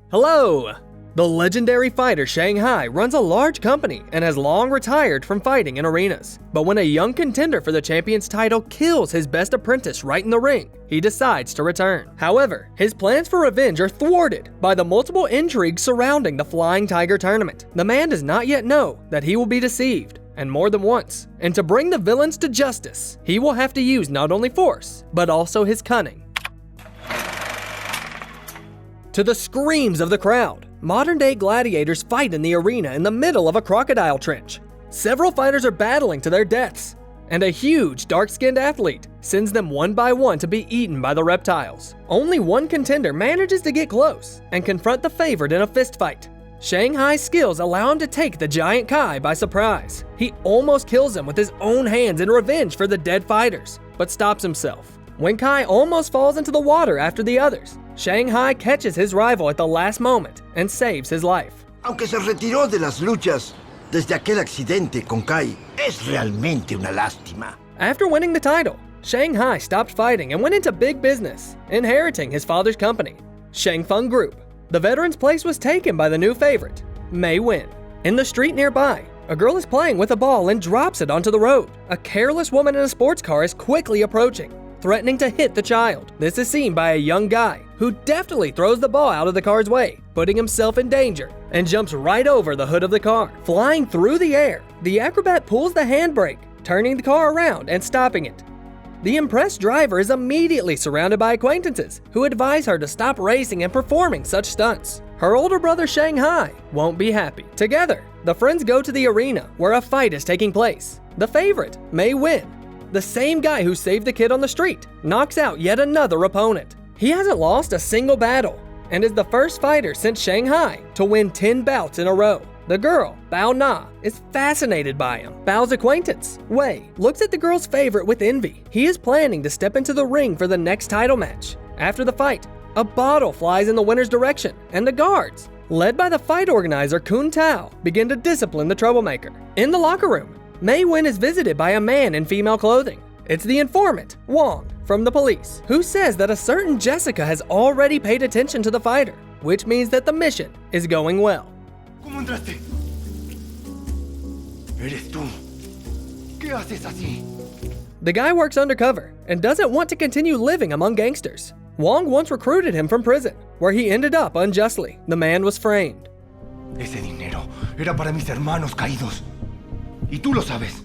Hello! The legendary fighter Shanghai runs a large company and has long retired from fighting in arenas. But when a young contender for the champion's title kills his best apprentice right in the ring, he decides to return. However, his plans for revenge are thwarted by the multiple intrigues surrounding the Flying Tiger tournament. The man does not yet know that he will be deceived, and more than once. And to bring the villains to justice, he will have to use not only force, but also his cunning. To the screams of the crowd, modern-day gladiators fight in the arena in the middle of a crocodile trench. Several fighters are battling to their deaths, and a huge, dark-skinned athlete sends them one by one to be eaten by the reptiles. Only one contender manages to get close and confront the favorite in a fistfight. Shanghai's skills allow him to take the giant Kai by surprise. He almost kills him with his own hands in revenge for the dead fighters, but stops himself. When Kai almost falls into the water after the others, Shanghai catches his rival at the last moment and saves his life. Aunque se retiró de las luchas desde aquel accidente con Kai, es realmente una lástima. After winning the title, Shanghai stopped fighting and went into big business, inheriting his father's company, Shangfeng Group. The veteran's place was taken by the new favorite, Mei Wen. In the street nearby, a girl is playing with a ball and drops it onto the road. A careless woman in a sports car is quickly approaching, threatening to hit the child. This is seen by a young guy who deftly throws the ball out of the car's way, putting himself in danger, and jumps right over the hood of the car. Flying through the air, the acrobat pulls the handbrake, turning the car around and stopping it. The impressed driver is immediately surrounded by acquaintances who advise her to stop racing and performing such stunts. Her older brother Shanghai won't be happy. Together, the friends go to the arena where a fight is taking place. The favorite, Mei Wen, the same guy who saved the kid on the street, knocks out yet another opponent. He hasn't lost a single battle and is the first fighter since Shanghai to win 10 bouts in a row. The girl, Bao Na, is fascinated by him. Bao's acquaintance, Wei, looks at the girl's favorite with envy. He is planning to step into the ring for the next title match. After the fight, a bottle flies in the winner's direction, and the guards, led by the fight organizer Kun Tao, begin to discipline the troublemaker. In the locker room, Mei Wen is visited by a man in female clothing. It's the informant, Wang, from the police, who says that a certain Jessica has already paid attention to the fighter, which means that the mission is going well. ¿Cómo entraste? Eres tú. ¿Qué haces así? The guy works undercover and doesn't want to continue living among gangsters. Wang once recruited him from prison, where he ended up unjustly. The man was framed. Ese dinero era para mis hermanos caídos. Y tú lo sabes.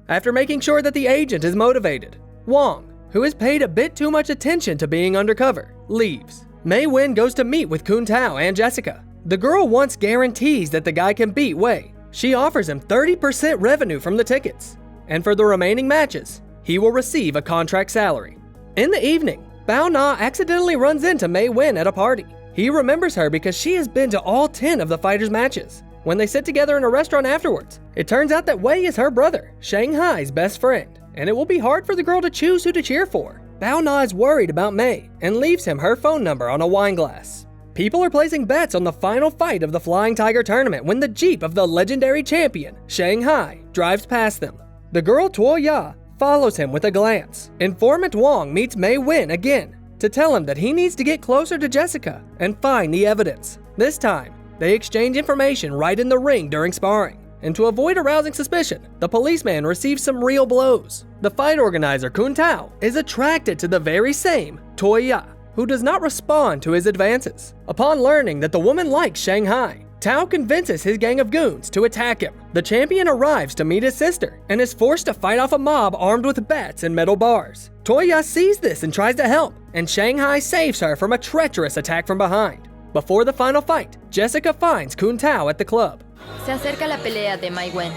After making sure that the agent is motivated, Wang, who has paid a bit too much attention to being undercover, leaves. Mei Wen goes to meet with Kun Tao and Jessica. The girl once guarantees that the guy can beat Wei. She offers him 30% revenue from the tickets, and for the remaining matches, he will receive a contract salary. In the evening, Bao Na accidentally runs into Mei Wen at a party. He remembers her because she has been to all 10 of the fighters' matches. When they sit together in a restaurant afterwards, it turns out that Wei is her brother, Shanghai's best friend, and it will be hard for the girl to choose who to cheer for. Bao Na is worried about Mei and leaves him her phone number on a wine glass. People are placing bets on the final fight of the Flying Tiger tournament when the jeep of the legendary champion, Shanghai, drives past them. The girl Tuo Ya follows him with a glance. Informant Wang meets Mei Wen again to tell him that he needs to get closer to Jessica and find the evidence. This time, they exchange information right in the ring during sparring. And to avoid arousing suspicion, the policeman receives some real blows. The fight organizer Kun Tao is attracted to the very same Tuo Ya, who does not respond to his advances. Upon learning that the woman likes Shanghai, Tao convinces his gang of goons to attack him. The champion arrives to meet his sister and is forced to fight off a mob armed with bats and metal bars. Tuo Ya sees this and tries to help, and Shanghai saves her from a treacherous attack from behind. Before the final fight, Jessica finds Kun Tao at the club. Se acerca la pelea de Mei Wen.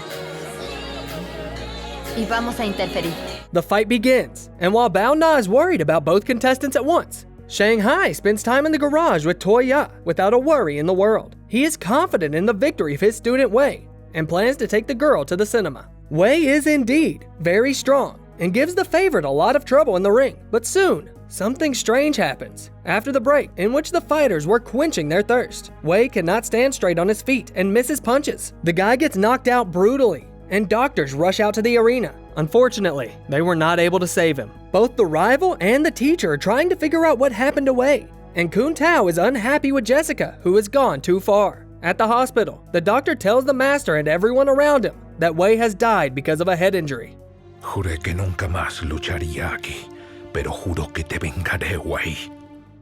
Y vamos a interferir. The fight begins, and while Bao Na is worried about both contestants at once, Shanghai spends time in the garage with Tuo Ya without a worry in the world. He is confident in the victory of his student Wei and plans to take the girl to the cinema. Wei is indeed very strong and gives the favorite a lot of trouble in the ring, but soon, something strange happens. After the break, in which the fighters were quenching their thirst, Wei cannot stand straight on his feet and misses punches. The guy gets knocked out brutally, and doctors rush out to the arena. Unfortunately, they were not able to save him. Both the rival and the teacher are trying to figure out what happened to Wei, and Kun Tao is unhappy with Jessica, who has gone too far. At the hospital, the doctor tells the master and everyone around him that Wei has died because of a head injury. Juré que nunca más lucharía aquí, pero juro que te vengaré, Wei.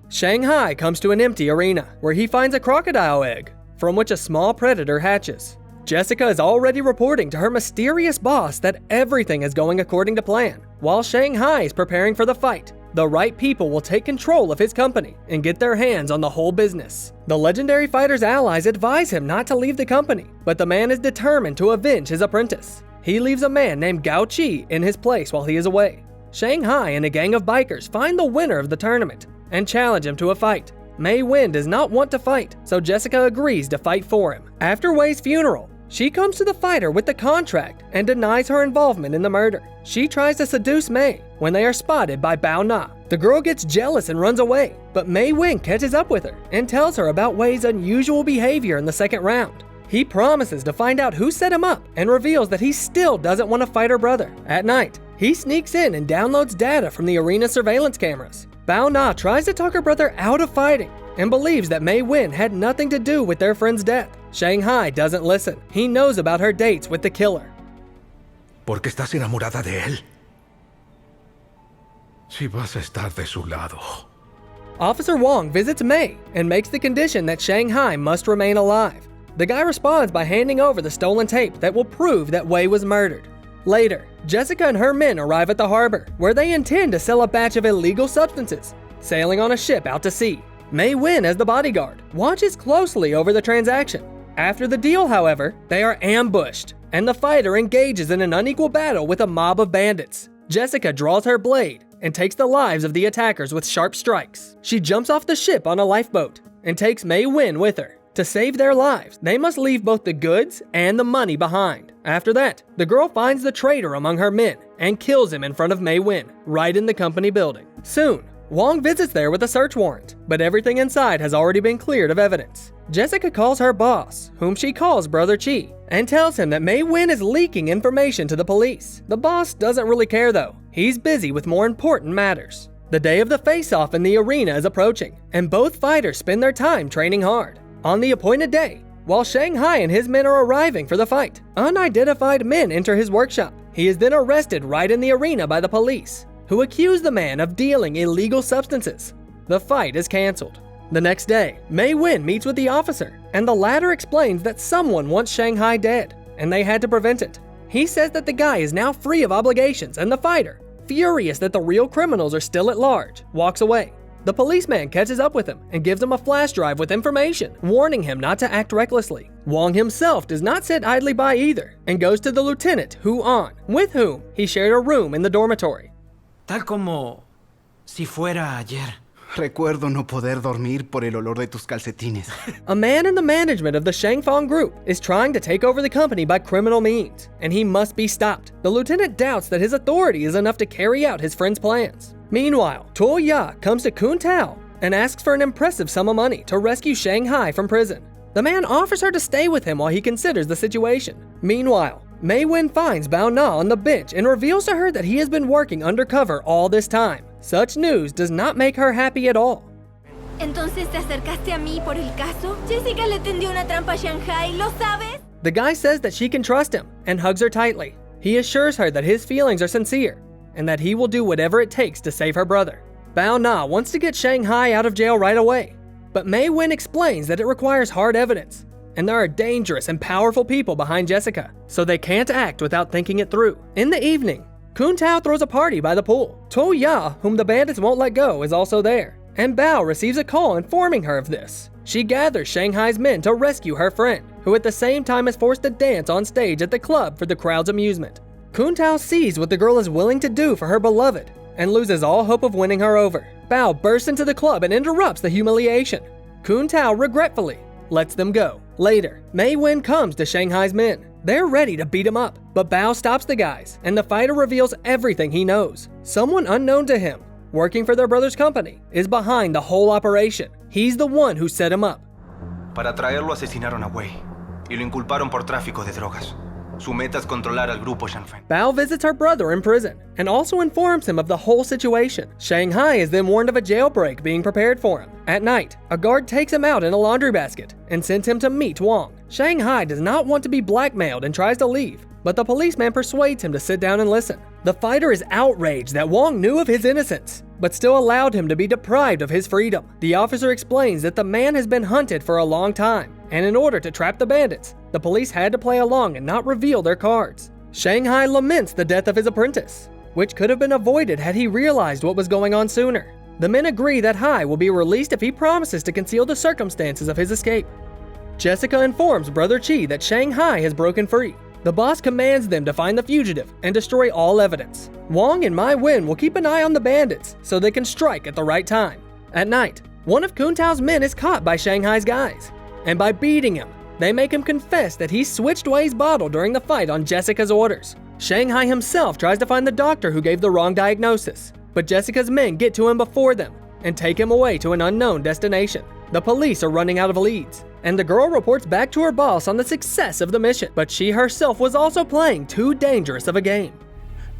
Shanghai comes to an empty arena, where he finds a crocodile egg, from which a small predator hatches. Jessica is already reporting to her mysterious boss that everything is going according to plan, while Shanghai is preparing for the fight. The right people will take control of his company and get their hands on the whole business. The legendary fighter's allies advise him not to leave the company, but the man is determined to avenge his apprentice. He leaves a man named Gao Qi in his place while he is away. Shanghai and a gang of bikers find the winner of the tournament and challenge him to a fight. Mei Wen does not want to fight, so Jessica agrees to fight for him. After Wei's funeral, she comes to the fighter with the contract and denies her involvement in the murder. She tries to seduce Mei when they are spotted by Bao Na. The girl gets jealous and runs away, but Mei Wen catches up with her and tells her about Wei's unusual behavior in the second round. He promises to find out who set him up and reveals that he still doesn't want to fight her brother. At night, he sneaks in and downloads data from the arena surveillance cameras. Bao Na tries to talk her brother out of fighting and believes that Mei Wen had nothing to do with their friend's death. Shanghai doesn't listen. He knows about her dates with the killer. Porque estás enamorada de él. Si vas a estar de su lado. Officer Wong visits Mei and makes the condition that Shanghai must remain alive. The guy responds by handing over the stolen tape that will prove that Wei was murdered. Later, Jessica and her men arrive at the harbor, where they intend to sell a batch of illegal substances, sailing on a ship out to sea. Mei Wen, as the bodyguard, watches closely over the transaction. After the deal, however, they are ambushed, and the fighter engages in an unequal battle with a mob of bandits. Jessica draws her blade and takes the lives of the attackers with sharp strikes. She jumps off the ship on a lifeboat and takes Mei Wen with her. To save their lives, they must leave both the goods and the money behind. After that, the girl finds the traitor among her men and kills him in front of Mei Wen, right in the company building. Soon, Wong visits there with a search warrant, but everything inside has already been cleared of evidence. Jessica calls her boss, whom she calls Brother Qi, and tells him that Mei Wen is leaking information to the police. The boss doesn't really care though. He's busy with more important matters. The day of the face-off in the arena is approaching, and both fighters spend their time training hard. On the appointed day, while Shanghai and his men are arriving for the fight, unidentified men enter his workshop. He is then arrested right in the arena by the police, who accuse the man of dealing illegal substances. The fight is canceled. The next day, Mei Wen meets with the officer, and the latter explains that someone wants Shanghai dead, and they had to prevent it. He says that the guy is now free of obligations, and the fighter, furious that the real criminals are still at large, walks away. The policeman catches up with him and gives him a flash drive with information, warning him not to act recklessly. Wong himself does not sit idly by either, and goes to the lieutenant, Hu An, with whom he shared a room in the dormitory. Tal como si fuera ayer. Recuerdo no poder dormir por el olor de tus calcetines. A man in the management of the Shangfang Group is trying to take over the company by criminal means, and he must be stopped. The lieutenant doubts that his authority is enough to carry out his friend's plans. Meanwhile, To Ya comes to Kun Tao and asks for an impressive sum of money to rescue Shanghai from prison. The man offers her to stay with him while he considers the situation. Meanwhile, Mei Wen finds Bao Na on the bench and reveals to her that he has been working undercover all this time. Such news does not make her happy at all. ¿Entonces te acercaste a mí por el caso? Jessica le tendió una trampa a Shanghai, ¿lo sabes? The guy says that she can trust him and hugs her tightly. He assures her that his feelings are sincere and that he will do whatever it takes to save her brother. Bao Na wants to get Shanghai out of jail right away, but Mei Wen explains that it requires hard evidence, and there are dangerous and powerful people behind Jessica, so they can't act without thinking it through. In the evening, Kun Tao throws a party by the pool. To Ya, whom the bandits won't let go, is also there, and Bao receives a call informing her of this. She gathers Shanghai's men to rescue her friend, who at the same time is forced to dance on stage at the club for the crowd's amusement. Kun Tao sees what the girl is willing to do for her beloved and loses all hope of winning her over. Bao bursts into the club and interrupts the humiliation. Kun Tao regretfully lets them go. Later, Mei Wen comes to Shanghai's men. They're ready to beat him up, but Bao stops the guys, and the fighter reveals everything he knows. Someone unknown to him, working for their brother's company, is behind the whole operation. He's the one who set him up. Para traerlo asesinaron a Wei y lo inculparon por tráfico de drogas. Su meta es controlar al grupo Shanfeng. Bao visits her brother in prison and also informs him of the whole situation. Shanghai is then warned of a jailbreak being prepared for him. At night, a guard takes him out in a laundry basket and sends him to meet Wang. Shanghai does not want to be blackmailed and tries to leave, but the policeman persuades him to sit down and listen. The fighter is outraged that Wang knew of his innocence, but still allowed him to be deprived of his freedom. The officer explains that the man has been hunted for a long time, and in order to trap the bandits, the police had to play along and not reveal their cards. Shanghai laments the death of his apprentice, which could have been avoided had he realized what was going on sooner. The men agree that Hai will be released if he promises to conceal the circumstances of his escape. Jessica informs Brother Chi that Shanghai has broken free. The boss commands them to find the fugitive and destroy all evidence. Wang and Mai Wen will keep an eye on the bandits so they can strike at the right time. At night, one of Kun Tao's men is caught by Shanghai's guys, and by beating him, they make him confess that he switched Wei's bottle during the fight on Jessica's orders. Shanghai himself tries to find the doctor who gave the wrong diagnosis, but Jessica's men get to him before them and take him away to an unknown destination. The police are running out of leads, and the girl reports back to her boss on the success of the mission, but she herself was also playing too dangerous of a game.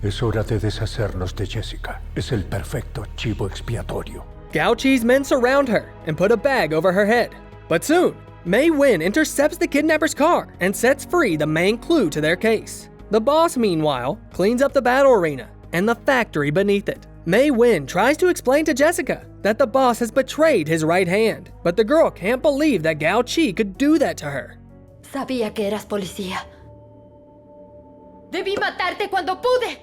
Es hora de deshacernos de Jessica. Es el perfecto chivo expiatorio. Gao Chi's men surround her and put a bag over her head. But soon, Mei Wen intercepts the kidnapper's car and sets free the main clue to their case. The boss, meanwhile, cleans up the battle arena and the factory beneath it. Mei Wen tries to explain to Jessica that the boss has betrayed his right hand, but the girl can't believe that Gao Chi could do that to her. Sabía que eras policía. Debí matarte cuando pude.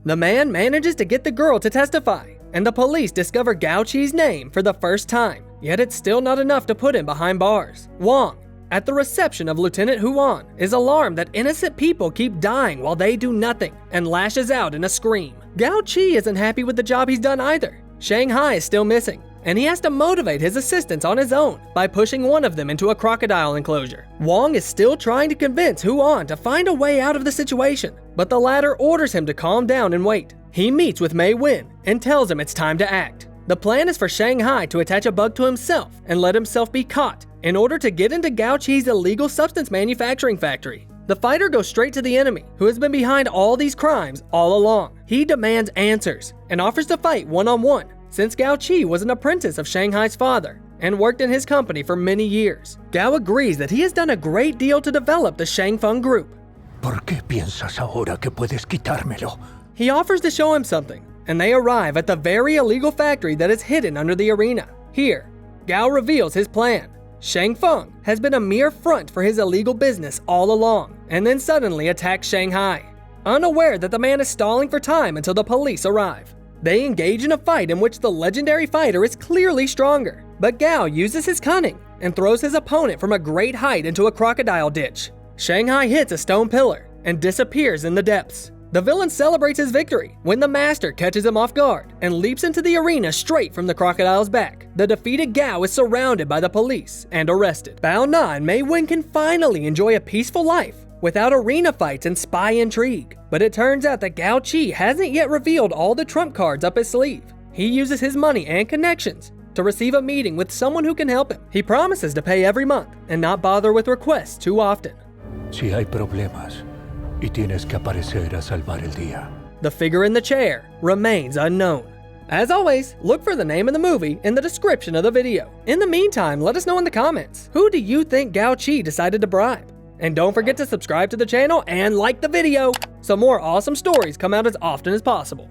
The man manages to get the girl to testify, and the police discover Gao Chi's name for the first time, yet it's still not enough to put him behind bars. Wang, at the reception of Lieutenant Huan, is alarmed that innocent people keep dying while they do nothing, and lashes out in a scream. Gao Chi isn't happy with the job he's done either. Shanghai is still missing, and he has to motivate his assistants on his own by pushing one of them into a crocodile enclosure. Wang is still trying to convince Huan to find a way out of the situation, but the latter orders him to calm down and wait. He meets with Mei Wen and tells him it's time to act. The plan is for Shanghai to attach a bug to himself and let himself be caught in order to get into Gao Chi's illegal substance manufacturing factory. The fighter goes straight to the enemy, who has been behind all these crimes all along. He demands answers and offers to fight one-on-one, since Gao Chi was an apprentice of Shanghai's father and worked in his company for many years. Gao agrees that he has done a great deal to develop the Shangfeng group. ¿Por qué piensas ahora que puedes quitármelo? He offers to show him something, and they arrive at the very illegal factory that is hidden under the arena. Here, Gao reveals his plan. Shangfeng has been a mere front for his illegal business all along, and then suddenly attacks Shanghai, unaware that the man is stalling for time until the police arrive. They engage in a fight in which the legendary fighter is clearly stronger, but Gao uses his cunning and throws his opponent from a great height into a crocodile ditch. Shanghai hits a stone pillar and disappears in the depths. The villain celebrates his victory when the master catches him off guard and leaps into the arena straight from the crocodile's back. The defeated Gao is surrounded by the police and arrested. Bao Na and Mei Wen can finally enjoy a peaceful life without arena fights and spy intrigue. But it turns out that Gao Chi hasn't yet revealed all the trump cards up his sleeve. He uses his money and connections to receive a meeting with someone who can help him. He promises to pay every month and not bother with requests too often. Si hay problemas, y tienes que aparecer a salvar el día. The figure in the chair remains unknown. As always, look for the name of the movie in the description of the video. In the meantime, let us know in the comments, who do you think Gao Chi decided to bribe? And don't forget to subscribe to the channel and like the video so more awesome stories come out as often as possible.